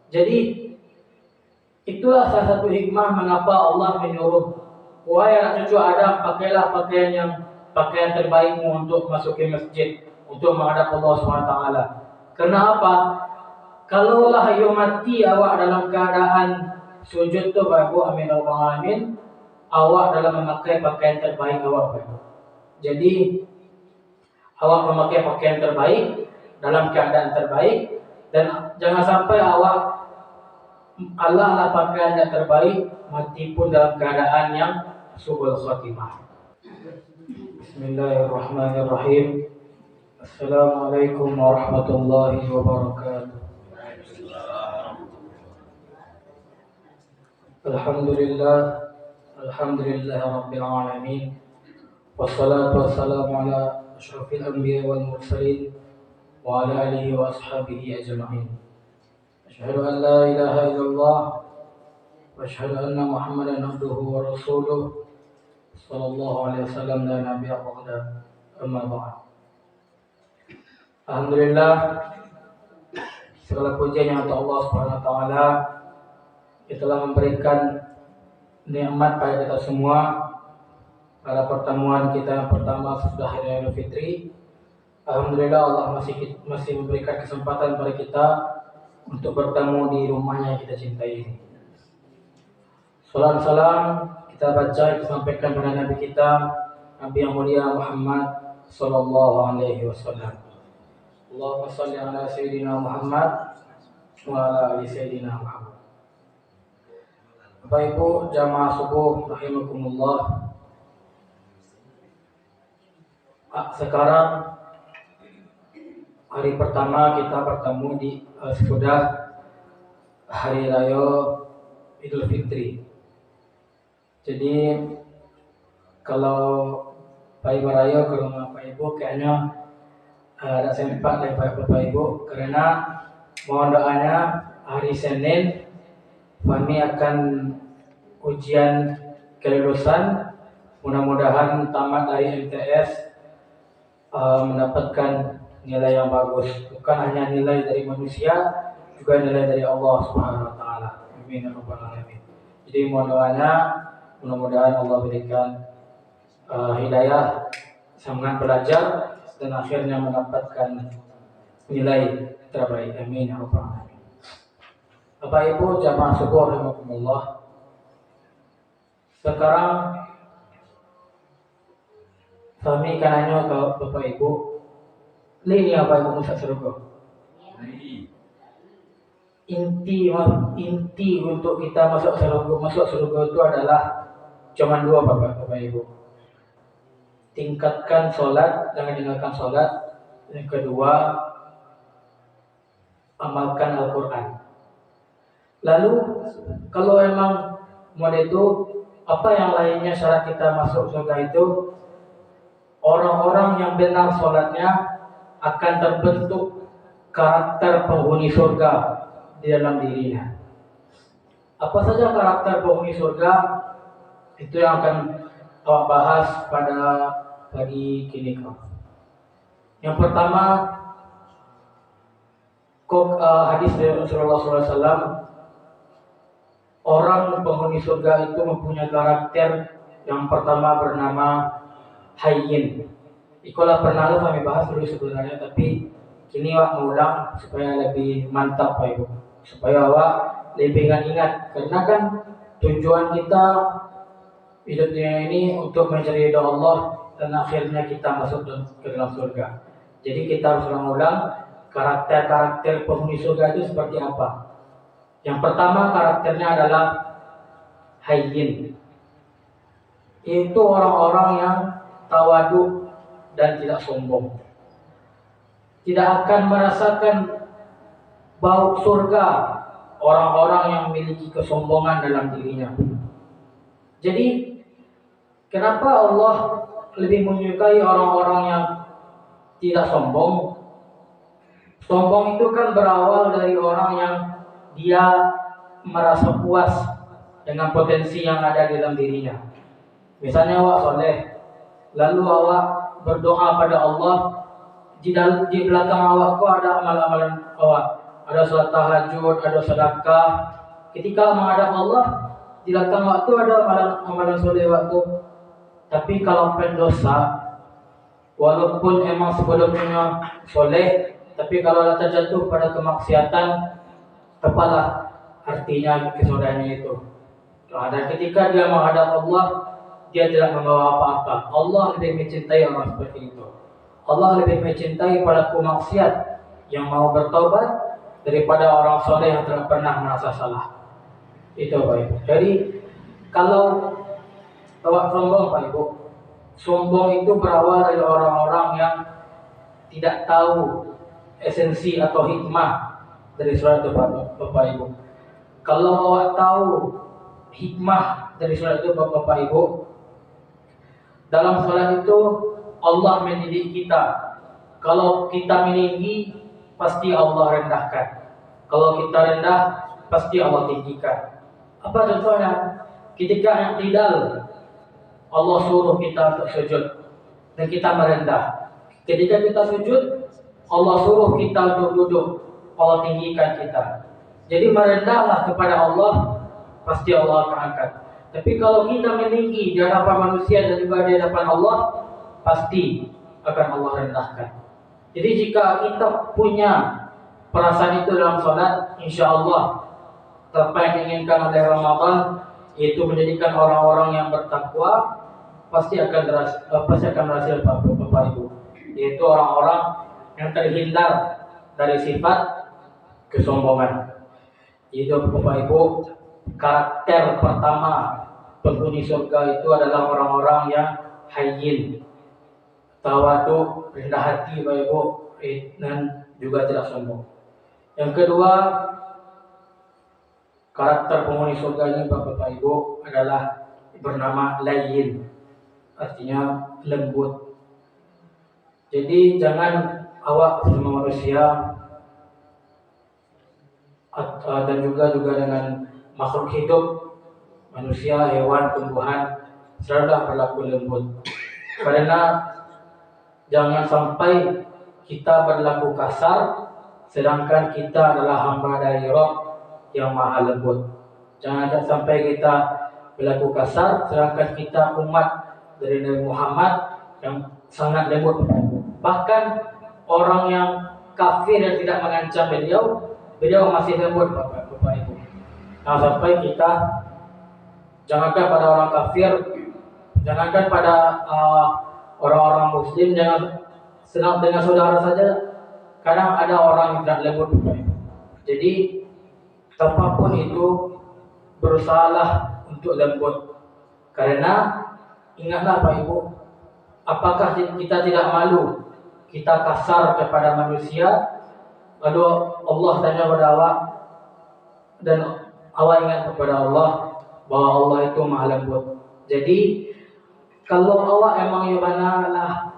Jadi itulah salah satu hikmah mengapa Allah menyuruh, wahai anak cucu Adam, pakailah pakaian terbaikmu untuk masuki masjid, untuk menghadap Allah SWT. Karena apa? Kalaulah you mati awak dalam keadaan sujud tu Bapak amin Allahumma amin, awak dalam memakai pakaian terbaik awak Bapak. Jadi awak memakai pakaian terbaik dalam keadaan terbaik, dan jangan sampai Allah lah pakaian yang terbaik, mati pun dalam keadaan yang su'ul khatimah. Bismillahirrahmanirrahim. Assalamualaikum warahmatullahi wabarakatuh. Alhamdulillah rabbil alamin. Wassalatu wassalamu ala asyrafil anbiya wal mursalin wa ala alihi wa ashabihi ajma'in. Asyhadu an la ilaha illallah wa asyhadu anna Muhammadan abduhu wa rasuluh sallallahu alaihi wasallam la nabiyya ba'da, amma ba'd. Alhamdulillah, segala pujian untuk Allah Subhanahu wa taala yang telah memberikan nikmat pada kita semua pada pertemuan kita yang pertama sesudah Hari Raya Idul Fitri. Alhamdulillah Allah masih memberikan kesempatan pada kita untuk bertemu di rumahnya yang kita cintai ini. Salam kita baca, kita sampaikan kepada Nabi kita, Nabi yang mulia Muhammad sallallahu alaihi wasallam. Allahumma shalli ala sayyidina Muhammad wa ala ali sayyidina Muhammad. Bapak Ibu jamaah subuh rahimakumullah. Sekarang hari pertama kita bertemu di sesudah Hari Raya Idul Fitri. Jadi kalau Pak Ibu Raya ke rumah Pak Ibu kayaknya ada sempat dari Bapak Ibu, karena mohon doanya hari Senin kami akan ujian kelulusan. Mudah-mudahan tamat dari MTS mendapatkan nilai yang bagus, bukan hanya nilai dari manusia, juga nilai dari Allah Subhanahu wa taala. Amin ya rabbal alamin. Jadi mohon doanya, mudah-mudahan Allah berikan hidayah, semangat belajar, dan akhirnya mendapatkan nilai terbaik. Amin ya rabbal alamin. Bapak Ibu jamaah subuh rahimakumullah. Sekarang kami akan nanya ke Bapak Ibu, ini apa Ibu masuk surga? Inti untuk kita masuk surga itu adalah cuma dua Bapak Ibu. Tingkatkan sholat, jangan tinggalkan sholat. Yang kedua, amalkan Al-Quran. Lalu kalau emang mau itu, apa yang lainnya syarat kita masuk surga itu? Orang-orang yang benar sholatnya akan terbentuk karakter penghuni surga di dalam dirinya. Apa saja karakter penghuni surga? Itu yang akan awak bahas pada pagi kini. Yang pertama, hadis dari Rasulullah SAW, orang penghuni surga itu mempunyai karakter yang pertama bernama hayyin. Ikulah pernah kami bahas dulu sebenarnya, tapi kini awak mengulang supaya lebih mantap Pak Ibu, supaya awak lebih ingat. Karena kan tujuan kita hidup dunia ini untuk mencari ridha Allah dan akhirnya kita masuk ke dalam surga. Jadi kita harus mengulang karakter penghuni surga itu seperti apa. Yang pertama karakternya adalah hayyin. Itu orang-orang yang tawadu dan tidak sombong. Tidak akan merasakan bau surga orang-orang yang memiliki kesombongan dalam dirinya. Jadi kenapa Allah lebih menyukai orang-orang yang tidak sombong? Sombong itu kan berawal dari orang yang dia merasa puas dengan potensi yang ada di dalam dirinya. Misalnya awak soleh, lalu awak berdoa pada Allah, di belakang awak kok ada amalan-amalan awak, ada salat tahajud, ada sedekah. Ketika menghadap Allah, di belakang waktu ada amalan soleh waktu. Tapi kalau pendosa, walaupun emang sebelumnya soleh, tapi kalau terjatuh pada kemaksiatan, tepalah artinya kesolehannya itu. Dan ketika dia menghadap Allah, dia tidak membawa apa-apa. Allah lebih mencintai orang seperti itu. Allah lebih mencintai pelaku maksiat yang mau bertobat daripada orang soleh yang tidak pernah merasa salah. Itu Pak Ibu. Jadi kalau awak sombong Pak Ibu, sombong itu berawal dari orang-orang yang tidak tahu esensi atau hikmah dari surat itu Bapak Ibu. Kalau awak tahu hikmah dari surat itu Bapak Ibu, dalam salat itu Allah mendidik kita. Kalau kita meninggi, pasti Allah rendahkan. Kalau kita rendah, pasti Allah tinggikan. Apa contohnya? Ketika yang tidal, Allah suruh kita untuk sujud dan kita merendah. Ketika kita sujud, Allah suruh kita untuk duduk, Allah tinggikan kita. Jadi merendahlah kepada Allah, pasti Allah akan angkat. Tapi kalau kita meninggi di hadapan manusia dan juga di hadapan Allah, pasti akan Allah rendahkan. Jadi jika kita punya perasaan itu dalam salat, insya Allah apa yang diinginkan oleh Ramadan, yaitu menjadikan orang-orang yang bertakwa, pasti akan berhasil Bapak Ibu. Yaitu orang-orang yang terhindar dari sifat kesombongan. Itu Bapak Ibu, karakter pertama penghuni surga itu adalah orang-orang yang hayyin, tawadu, rendah hati Bapak Ibu, dan juga tidak sombong. Yang kedua, karakter penghuni surga ini Bapak Ibu adalah bernama layyin, artinya lembut. Jadi jangan awak sama manusia dan juga dengan makhluk hidup, manusia, hewan, tumbuhan, selalulah berlaku lembut. Karena jangan sampai kita berlaku kasar, sedangkan kita adalah hamba dari Rabb yang maha lembut. Jangan sampai kita berlaku kasar, sedangkan kita umat dari Nabi Muhammad yang sangat lembut. Bahkan orang yang kafir yang tidak mengancam beliau masih lembut Bapak Ibu. Nah, sampai kita jangankan pada orang kafir, jangankan pada orang-orang muslim, jangan senang dengan saudara saja. Kadang ada orang yang tidak lembut Bapak Ibu. Jadi apapun itu berusahalah untuk lembut. Karena ingatlah Pak Ibu, apakah kita tidak malu kita kasar kepada manusia? Lalu Allah tanya kepada awak, dan awak ingat kepada Allah bahwa Allah itu maha lembut. Jadi kalau awak emang lah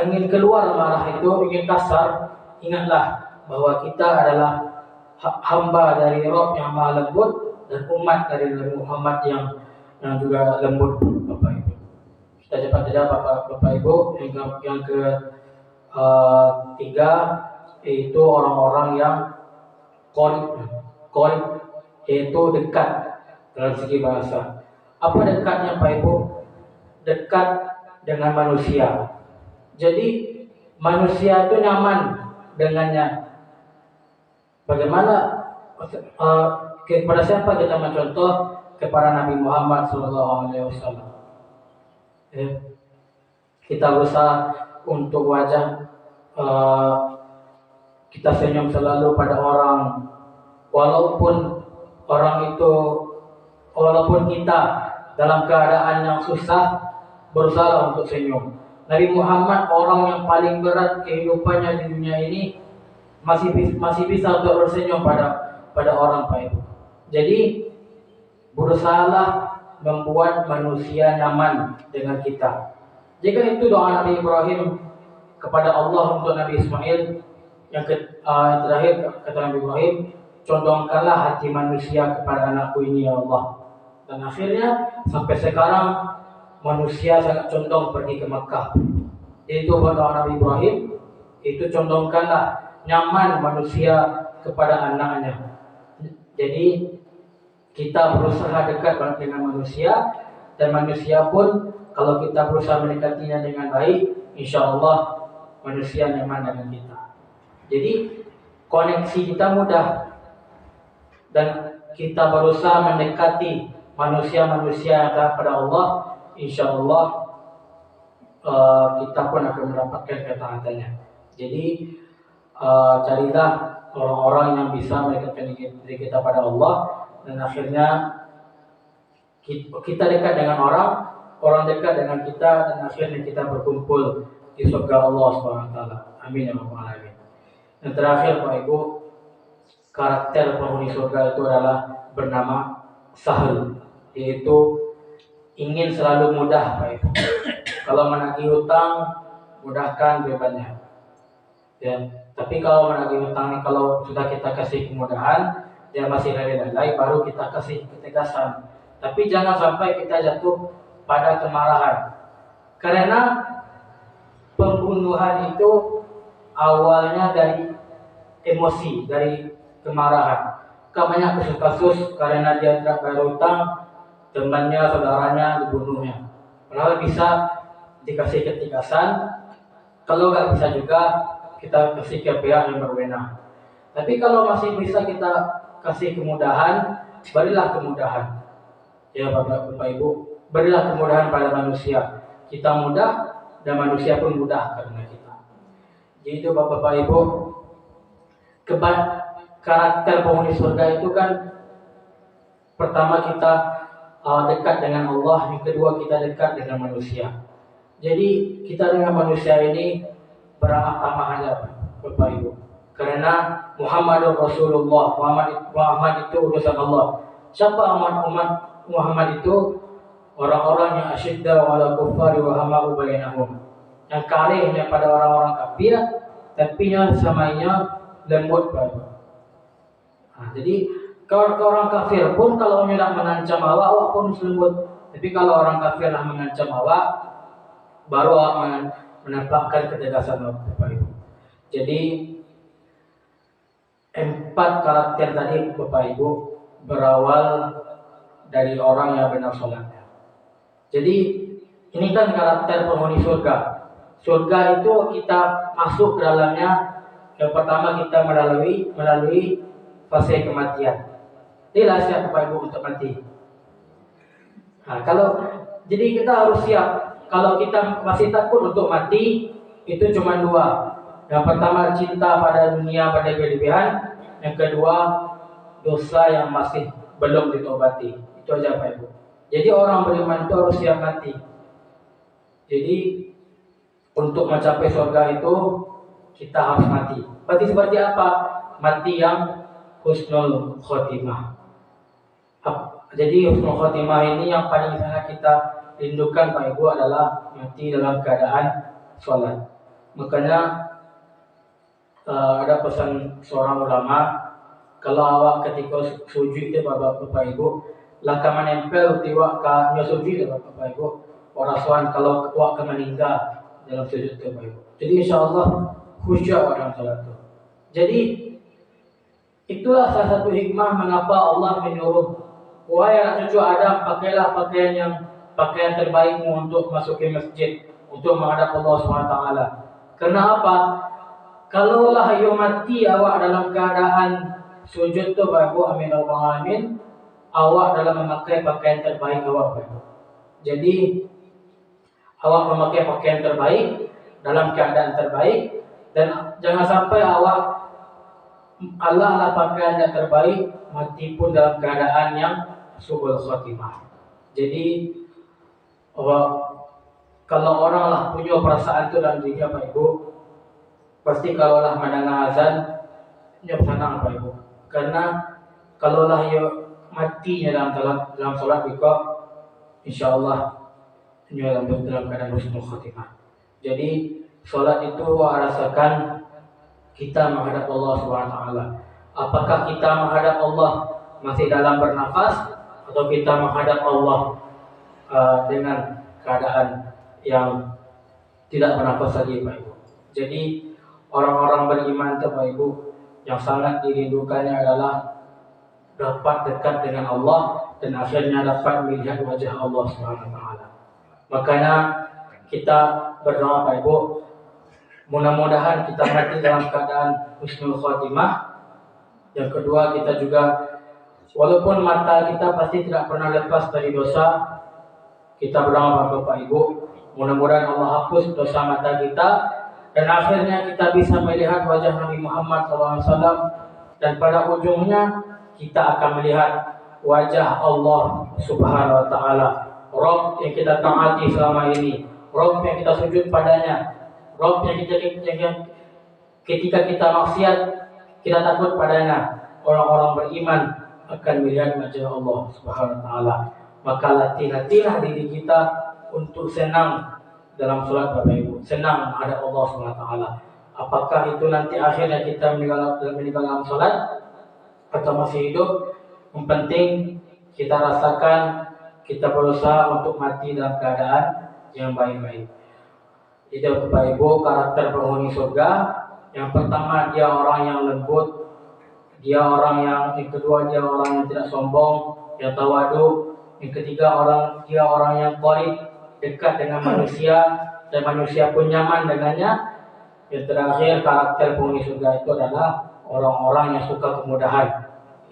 ingin keluar marah itu, ingin kasar, ingatlah bahwa kita adalah hamba dari Rabb yang maha lembut dan umat dari Nabi Muhammad yang juga lembut Bapak Ibu. Kita cepat saja Bapak Ibu. Yang ketiga yaitu orang-orang yang qarib, yaitu dekat dalam segi bahasa. Apa dekatnya Pak Ibu? Dekat dengan manusia. Jadi manusia itu nyaman dengannya. Bagaimana kepada siapa kita mencontoh? Kepada Nabi Muhammad SAW. Kita berusaha untuk wajah kita senyum selalu pada orang, walaupun kita dalam keadaan yang susah berusaha untuk senyum. Nabi Muhammad orang yang paling berat kehidupannya di dunia ini masih bisa untuk bersenyum pada orang Pak Ibu. Jadi berusahalah membuat manusia nyaman dengan kita. Jika itu doa Nabi Ibrahim kepada Allah untuk Nabi Ismail, yang terakhir kata Nabi Ibrahim, condongkanlah hati manusia kepada anakku ini ya Allah. Dan akhirnya sampai sekarang manusia sangat condong pergi ke Makkah. Itu doa Nabi Ibrahim, itu condongkanlah nyaman manusia kepada anaknya. Jadi kita berusaha dekat dengan manusia, dan manusia pun kalau kita berusaha mendekatinya dengan baik, insya Allah manusia nyaman dengan kita. Jadi koneksi kita mudah, dan kita berusaha mendekati manusia-manusia yang taat pada Allah, insya Allah kita pun akan mendapatkan ketaatannya. Jadi carilah orang-orang yang bisa mendekatkan diri kita pada Allah, dan akhirnya kita dekat dengan orang dekat dengan kita, dan akhirnya kita berkumpul di surga Allah SWT. Amin ya rabbal alamin. Dan terakhir Pak Ibu, karakter penghuni surga itu adalah bernama Sahal, yaitu ingin selalu mudah Pak Ibu. Kalau menagih hutang, mudahkan bebannya. Ya, tapi kalau menagih hutang, kalau sudah kita kasih kemudahan, dia masih lalai, baru kita kasih ketegasan. Tapi jangan sampai kita jatuh pada kemarahan. Karena pembunuhan itu awalnya dari emosi, dari kemarahan. Banyak kasus-kasus karena dia tidak bayar hutang, temannya, saudaranya dibunuhnya. Padahal bisa dikasih ketegasan. Kalau nggak bisa juga kita kasih ke pihak yang berwenang. Tapi kalau masih bisa kita kasih kemudahan, berilah kemudahan. Ya Bapak Ibu, berilah kemudahan pada manusia. Kita mudah dan manusia pun mudah karena kita. Jadi itu Bapak Ibu, karakter penghuni surga itu kan, pertama kita dekat dengan Allah, yang kedua kita dekat dengan manusia. Jadi kita dengan manusia ini beramak tamah aja Bapak Ibu. Karena Muhammadur Rasulullah, Muhammad itu utusan Allah. Siapa umat Muhammad itu? Orang-orang yang asyidda wala kuffari wa hama'u bainahum. Yang karihnya pada orang-orang kafir, tapi yang samanya lembut Bapak Ibu. Nah, jadi kalau orang kafir pun kalau hendak mengancam awak pun lembut. Tapi kalau orang kafir lah mengancam awak, baru awak menampakkan ketegasan Bapak Ibu. Jadi 4 karakter tadi Bapak Ibu berawal dari orang yang benar sholatnya. Jadi ini kan karakter penghuni surga. Surga itu kita masuk ke dalamnya, yang pertama kita melalui fase kematian. Inilah siap Bapak Ibu untuk mati. Nah, jadi kita harus siap. Kalau kita masih takut untuk mati, itu cuma 2. Yang pertama cinta pada dunia pada berlebihan, yang kedua dosa yang masih belum ditobati. Itu aja Pak Ibu. Jadi orang beriman itu harus siap mati. Jadi untuk mencapai surga itu kita harus mati. Mati seperti apa? Mati yang husnul khotimah. Jadi husnul khotimah ini yang paling sangat kita rindukan Pak Ibu adalah mati dalam keadaan sholat. Makanya ada pesan seorang ulama, kalau awak ketika sujud itu Bapak Ibu, laka menempel tiwak ka sujud Bapak Ibu. Orang kalau awak meninggal dalam sujud itu Bapak Ibu. Jadi insyaallah khusyuk dalam salat itu. Jadi itulah salah satu hikmah mengapa Allah menyuruh, wahai anak cucu Adam, pakailah pakaian terbaikmu untuk masuk ke masjid, untuk menghadap Allah SWT. Karena apa? Kalaulah ayo mati awak dalam keadaan sujud tu Bapak Ibu, amin Allahumma amin, awak dalam memakai pakaian terbaik awak Bapak Ibu. Jadi awak memakai pakaian terbaik dalam keadaan terbaik, dan jangan sampai awak Allah lah pakaian yang terbaik, mati pun dalam keadaan yang su'ul khatimah. Jadi kalau orang lah punya perasaan itu dalam dirinya Bapak Ibu, pasti kalau lah mendengar azan, dia senang Bapak Ibu. Karena kalau lah ia matinya dalam solat itu, insya Allah ia dalam keadaan husnul khatimah. Jadi solat itu rasakan kita menghadap Allah SWT. Apakah kita menghadap Allah masih dalam bernafas, atau kita menghadap Allah dengan keadaan yang tidak bernafas lagi Pak Ibu. Jadi orang-orang beriman itu Bapak Ibu, yang sangat dirindukannya adalah dapat dekat dengan Allah dan akhirnya dapat melihat wajah Allah Subhanahu wa taala. Makanya kita berdoa Bapak Ibu, mudah-mudahan kita mati dalam keadaan husnul khotimah. Yang kedua, kita juga walaupun mata kita pasti tidak pernah lepas dari dosa, kita berdoa Bapak Ibu, mudah-mudahan Allah hapus dosa mata kita dan akhirnya kita bisa melihat wajah Nabi Muhammad SAW, dan pada ujungnya kita akan melihat wajah Allah Subhanahu wa taala, Rabb yang kita taati selama ini, Rabb yang kita sujud padanya, Rabb yang ketika kita maksiat kita takut padanya. Orang-orang beriman akan melihat wajah Allah Subhanahu wa taala. Maka latih-latihlah diri kita untuk senang dalam sholat Bapak Ibu, senang menghadap Allah Subhanahu wa taala. Apakah itu nanti akhirnya kita meninggal dalam sholat atau masih hidup, yang penting kita rasakan kita berusaha untuk mati dalam keadaan yang baik-baik. Itu Bapak Ibu karakter penghuni surga. Yang pertama, dia orang yang lembut, dia orang yang kedua dia orang yang tidak sombong, yang tawadu. Yang ketiga dia orang yang qarib, dekat dengan manusia dan manusia pun nyaman dengannya. Yang terakhir karakter penghuni surga itu adalah orang-orang yang suka kemudahan.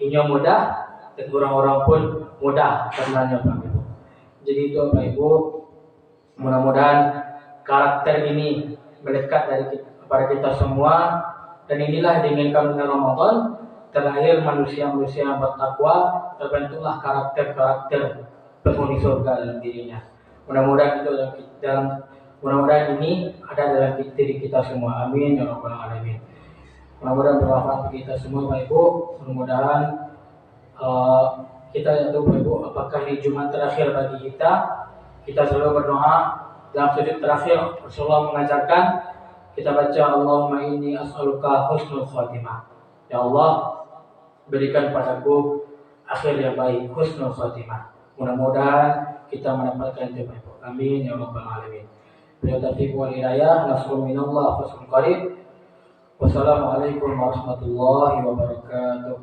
Ini mudah dan orang-orang pun mudah karenanya Bapak Ibu. Jadi itu Bapak Ibu, mudah-mudahan karakter ini melekat kepada kita semua, dan inilah diinginkan dengan Ramadan. Terakhir manusia-manusia yang bertakwa, terbentuklah karakter-karakter penghuni surga dalam dirinya. Mudah-mudahan mudah-mudahan ini ada dalam diri kita semua. Amin ya rabbal alamin. Mudah-mudahan bermanfaat bagi kita semua Bapak Ibu. Mudah-mudahan kita tahu Bapak Ibu, apakah ini Jumat terakhir bagi kita. Kita selalu berdoa dalam sujud terakhir. Rasulullah mengajarkan kita baca Allahumma inni as'aluka husnul khatimah. Ya Allah, berikan padaku akhir yang baik, husnul khatimah. Mudah-mudahan kita mendapatkan itu Bapak Ibu. Amin ya rabbal alamin. Bila taufiq wal hidayah, nasrun minallah, fathun qarib. Wassalamualaikum warahmatullahi wabarakatuh.